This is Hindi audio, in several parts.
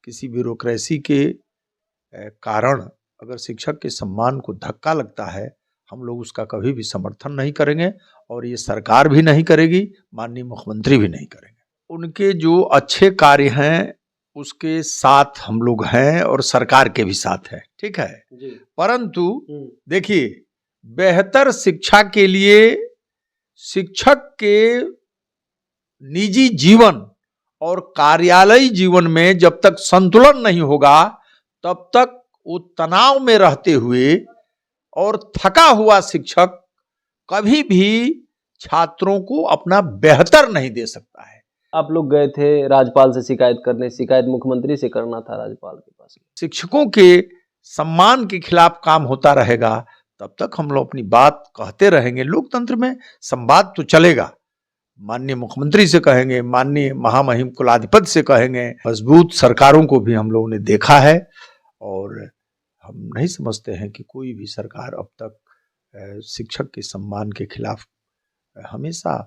किसी ब्यूरोक्रेसी के कारण अगर शिक्षक के सम्मान को धक्का लगता है, हम लोग उसका कभी भी समर्थन नहीं करेंगे और ये सरकार भी नहीं करेगी, माननीय मुख्यमंत्री भी नहीं करेंगे। उनके जो अच्छे कार्य हैं उसके साथ हम लोग हैं और सरकार के भी साथ है, ठीक है जी। परंतु देखिए, बेहतर शिक्षा के लिए शिक्षक के निजी जीवन और कार्यालयी जीवन में जब तक संतुलन नहीं होगा, तब तक वो तनाव में रहते हुए और थका हुआ शिक्षक कभी भी छात्रों को अपना बेहतर नहीं दे सकता है। आप लोग गए थे राज्यपाल से शिकायत करने, शिकायत मुख्यमंत्री से करना था राज्यपाल के पास। शिक्षकों के सम्मान के खिलाफ काम होता रहेगा तब तक हम लोग अपनी बात कहते रहेंगे। लोकतंत्र में संवाद तो चलेगा, माननीय मुख्यमंत्री से कहेंगे, माननीय महामहिम कुलाधिपति से कहेंगे। मजबूत सरकारों को भी हम लोगों ने देखा है और हम नहीं समझते हैं कि कोई भी सरकार अब तक शिक्षक के सम्मान के खिलाफ, हमेशा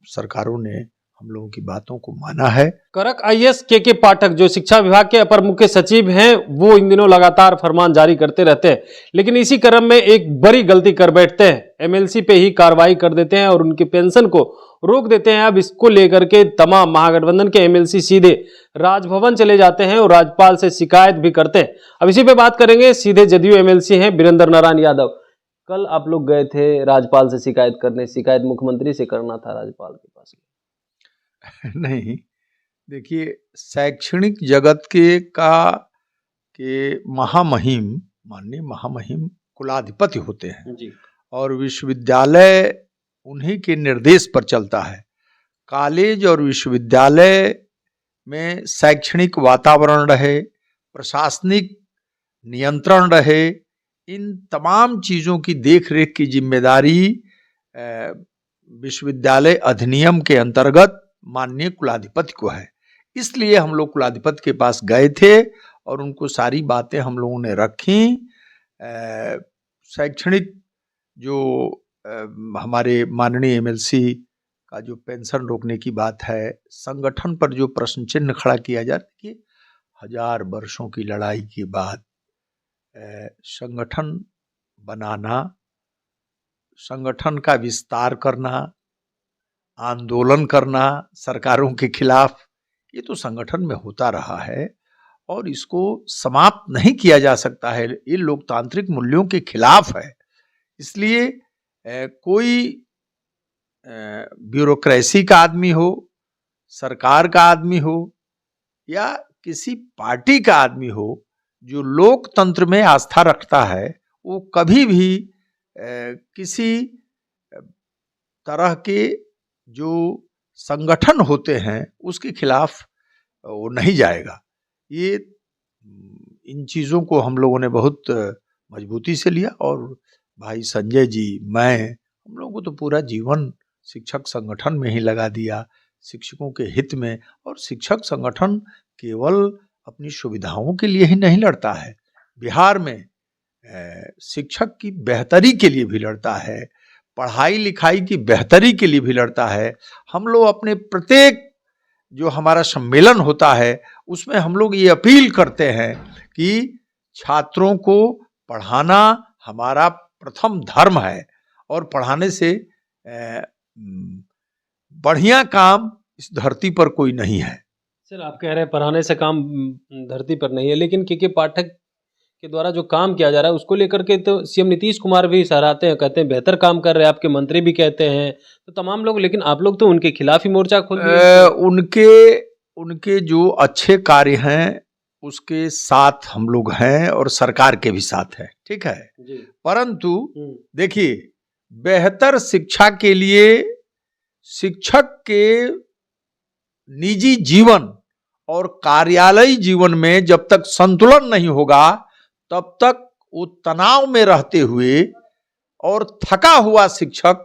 सरकारों ने हम लोगों की बातों को माना है। करक आईएएस के पाठक जो शिक्षा विभाग के अपर मुख्य सचिव हैं, वो इन दिनों लगातार फरमान जारी करते रहते हैं, लेकिन इसी क्रम में एक बड़ी गलती कर बैठते हैं। एमएलसी पे ही कार्रवाई कर देते हैं और उनकी पेंशन को रोक देते हैं। अब इसको लेकर के तमाम महागठबंधन के एमएलसी सीधे राजभवन चले जाते हैं और राज्यपाल से शिकायत भी करते हैं। अब इसी पे बात करेंगे। सीधे जदयू एमएलसी हैं वीरेंद्र नारायण यादव। कल आप लोग गए थे राज्यपाल से शिकायत करने, शिकायत मुख्यमंत्री से करना था राज्यपाल के पास। नहीं, देखिए, शैक्षणिक जगत के महामहिम, माननीय महामहिम कुलाधिपति होते हैं जी। और विश्वविद्यालय उन्हीं के निर्देश पर चलता है। कॉलेज और विश्वविद्यालय में शैक्षणिक वातावरण रहे, प्रशासनिक नियंत्रण रहे, इन तमाम चीज़ों की देखरेख की जिम्मेदारी विश्वविद्यालय अधिनियम के अंतर्गत माननीय कुलाधिपति को है। इसलिए हम लोग कुलाधिपति के पास गए थे और उनको सारी बातें हम लोगों ने रखी। शैक्षणिक जो हमारे माननीय एमएलसी का जो पेंशन रोकने की बात है, संगठन पर जो प्रश्न चिन्ह खड़ा किया जाता है कि 1000 वर्षों की लड़ाई के बाद संगठन बनाना, संगठन का विस्तार करना, आंदोलन करना सरकारों के खिलाफ, ये तो संगठन में होता रहा है और इसको समाप्त नहीं किया जा सकता है। ये लोकतांत्रिक मूल्यों के खिलाफ है। इसलिए कोई ब्यूरोक्रेसी का आदमी हो, सरकार का आदमी हो या किसी पार्टी का आदमी हो, जो लोकतंत्र में आस्था रखता है, वो कभी भी किसी तरह के जो संगठन होते हैं उसके खिलाफ वो नहीं जाएगा। ये इन चीज़ों को हम लोगों ने बहुत मजबूती से लिया और भाई संजय जी, मैं, हम लोगों को तो पूरा जीवन शिक्षक संगठन में ही लगा दिया, शिक्षकों के हित में। और शिक्षक संगठन केवल अपनी सुविधाओं के लिए ही नहीं लड़ता है, बिहार में शिक्षक की बेहतरी के लिए भी लड़ता है, पढ़ाई लिखाई की बेहतरी के लिए भी लड़ता है। हम लोग अपने प्रत्येक जो हमारा सम्मेलन होता है उसमें हम लोग ये अपील करते हैं कि छात्रों को पढ़ाना हमारा प्रथम धर्म है और पढ़ाने से बढ़िया काम इस धरती पर कोई नहीं है। सर, आप कह रहे हैं पढ़ाने से काम धरती पर नहीं है, लेकिन के पाठक के द्वारा जो काम किया जा रहा है उसको लेकर के तो सीएम नीतीश कुमार भी सराहते हैं, कहते हैं बेहतर काम कर रहे हैं, आपके मंत्री भी कहते हैं, तो तमाम लोग, लेकिन आप लोग तो उनके खिलाफ ही मोर्चा खोल दिए। उनके जो अच्छे कार्य हैं उसके साथ हम लोग हैं और सरकार के भी साथ है, ठीक है जी। परंतु देखिए, बेहतर शिक्षा के लिए शिक्षक के निजी जीवन और कार्यालयी जीवन में जब तक संतुलन नहीं होगा, तब तक वो तनाव में रहते हुए और थका हुआ शिक्षक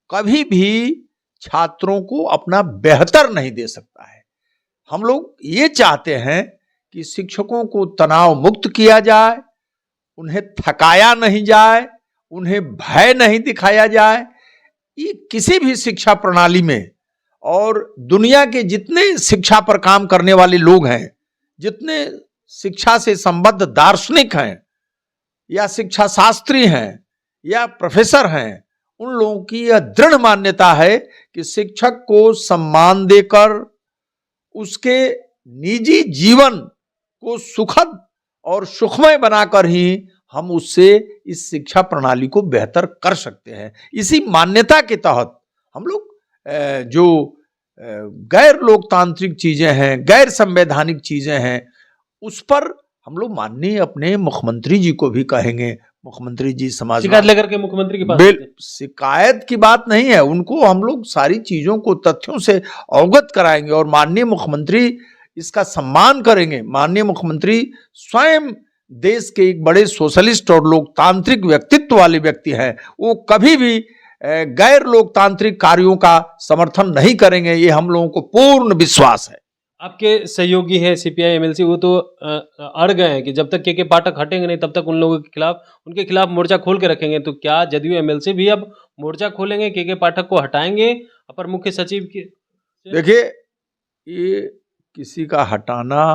कभी भी छात्रों को अपना बेहतर नहीं दे सकता है। हम लोग ये चाहते हैं कि शिक्षकों को तनाव मुक्त किया जाए, उन्हें थकाया नहीं जाए, उन्हें भय नहीं दिखाया जाए। ये किसी भी शिक्षा प्रणाली में और दुनिया के जितने शिक्षा पर काम करने वाले लोग हैं, जितने शिक्षा से संबद्ध दार्शनिक हैं या शिक्षा शास्त्री हैं या प्रोफेसर हैं, उन लोगों की यह दृढ़ मान्यता है कि शिक्षक को सम्मान देकर उसके निजी जीवन को सुखद और सुखमय बनाकर ही हम उससे इस शिक्षा प्रणाली को बेहतर कर सकते हैं। इसी मान्यता के तहत हम लोग जो गैर लोकतांत्रिक चीजें हैं, गैर संवैधानिक चीजें हैं, उस पर हम लोग माननीय अपने मुख्यमंत्री जी को भी कहेंगे। मुख्यमंत्री जी समाज शिकायत लेकर के मुख्यमंत्री के पास शिकायत की बात नहीं है, उनको हम लोग सारी चीजों को तथ्यों से अवगत कराएंगे और माननीय मुख्यमंत्री इसका सम्मान करेंगे। माननीय मुख्यमंत्री स्वयं देश के एक बड़े सोशलिस्ट और लोकतांत्रिक व्यक्तित्व वाले व्यक्ति हैं। वो कभी भी गैर लोकतांत्रिक कार्यों का समर्थन नहीं करेंगे, ये हम लोगों को पूर्ण विश्वास है। आपके सहयोगी हैं सीपीआई एमएलसी, वो तो अड़ गए हैं कि जब तक के पाठक हटेंगे नहीं तब तक उन लोगों के खिलाफ, उनके खिलाफ मोर्चा खोल के रखेंगे। तो क्या जदयू एमएलसी भी अब मोर्चा खोलेंगे, के पाठक को हटाएंगे अपर मुख्य सचिव के? देखिए, ये किसी का हटाना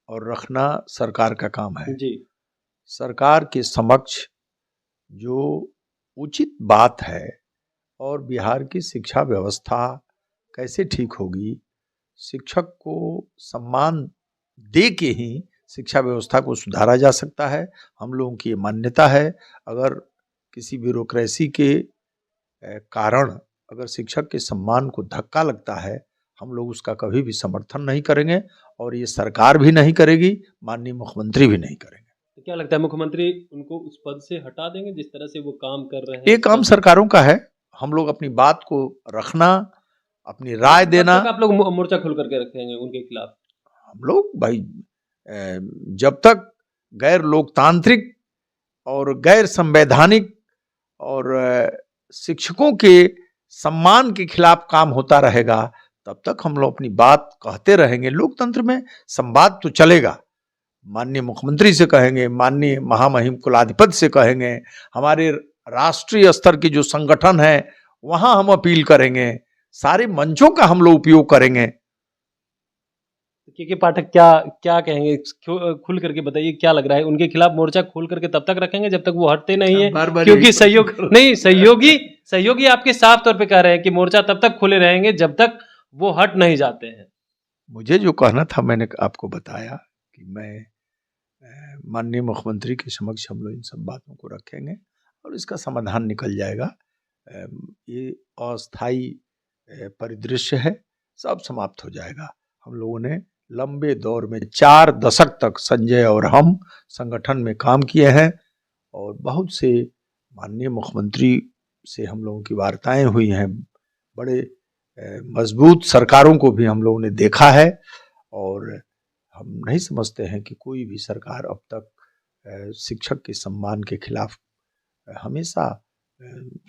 और रखना सरकार का काम है जी। सरकार के समक्ष जो उचित बात है और बिहार की शिक्षा व्यवस्था कैसे ठीक होगी, शिक्षक को सम्मान दे के ही शिक्षा व्यवस्था को सुधारा जा सकता है। हम लोगों की ये मान्यता है। अगर किसी ब्यूरोक्रेसी के कारण अगर शिक्षक के सम्मान को धक्का लगता है, हम लोग उसका कभी भी समर्थन नहीं करेंगे और ये सरकार भी नहीं करेगी, माननीय मुख्यमंत्री भी नहीं करेंगे। तो क्या लगता है मुख्यमंत्री उनको उस पद से हटा देंगे जिस तरह से वो काम कर रहे हैं? ये काम सरकारों का है। हम लोग अपनी बात को रखना, अपनी राय देना। आप लोग मोर्चा खोल करके रखेंगे उनके खिलाफ? हम लोग भाई जब तक गैर लोकतांत्रिक और गैर संवैधानिक और शिक्षकों के सम्मान के खिलाफ काम होता रहेगा, तब तक हम लोग अपनी बात कहते रहेंगे। लोकतंत्र में संवाद तो चलेगा। माननीय मुख्यमंत्री से कहेंगे, माननीय महामहिम कुलाधिपति से कहेंगे, हमारे राष्ट्रीय स्तर के जो संगठन है वहां हम अपील करेंगे, सारे मंचों का हम लोग उपयोग करेंगे। के पाठक क्या कहेंगे, खुल करके बताइए, क्या लग रहा है? उनके खिलाफ मोर्चा खोल करके तब तक रखेंगे जब तक वो हटते नहीं है, क्योंकि सहयोगी आपके साफ तौर पे कह रहे हैं कि मोर्चा तब तक खुले रहेंगे जब तक वो हट नहीं जाते हैं। मुझे जो कहना था मैंने आपको बताया कि मैं माननीय मुख्यमंत्री के समक्ष हम लोग इन सब बातों को रखेंगे और इसका समाधान निकल जाएगा। ये अस्थाई परिदृश्य है, सब समाप्त हो जाएगा। हम लोगों ने लंबे दौर में 4 दशक तक संजय और हम संगठन में काम किए हैं और बहुत से माननीय मुख्यमंत्री से हम लोगों की वार्ताएं हुई हैं। बड़े मजबूत सरकारों को भी हम लोगों ने देखा है और हम नहीं समझते हैं कि कोई भी सरकार अब तक शिक्षक के सम्मान के खिलाफ, हमेशा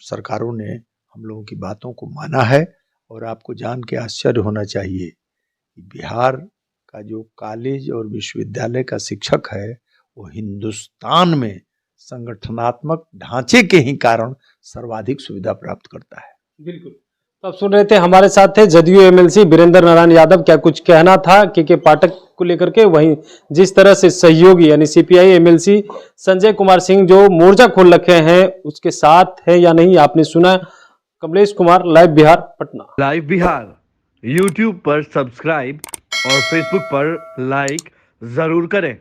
सरकारों ने हम लोगों की बातों को माना है। और आपको जान के आश्चर्य होना चाहिए कि बिहार का जो कॉलेज और विश्वविद्यालय का शिक्षक है वो हिंदुस्तान में संगठनात्मक ढांचे के ही कारण सर्वाधिक सुविधा प्राप्त करता है। बिल्कुल। तो आप सुन रहे थे, हमारे साथ थे जदयू एमएलसी वीरेंद्र नारायण यादव। क्या कुछ कहना था के पाठक को लेकर के, वहीं जिस तरह से सहयोगी यानी सीपीआई एमएलसी संजय कुमार सिंह जो मोर्चा खोल रखे हैं उसके साथ है या नहीं, आपने सुना। Kamlesh Kumar, live Bihar, Patna. Live Bihar YouTube पर सब्सक्राइब और फेसबुक पर लाइक जरूर करें।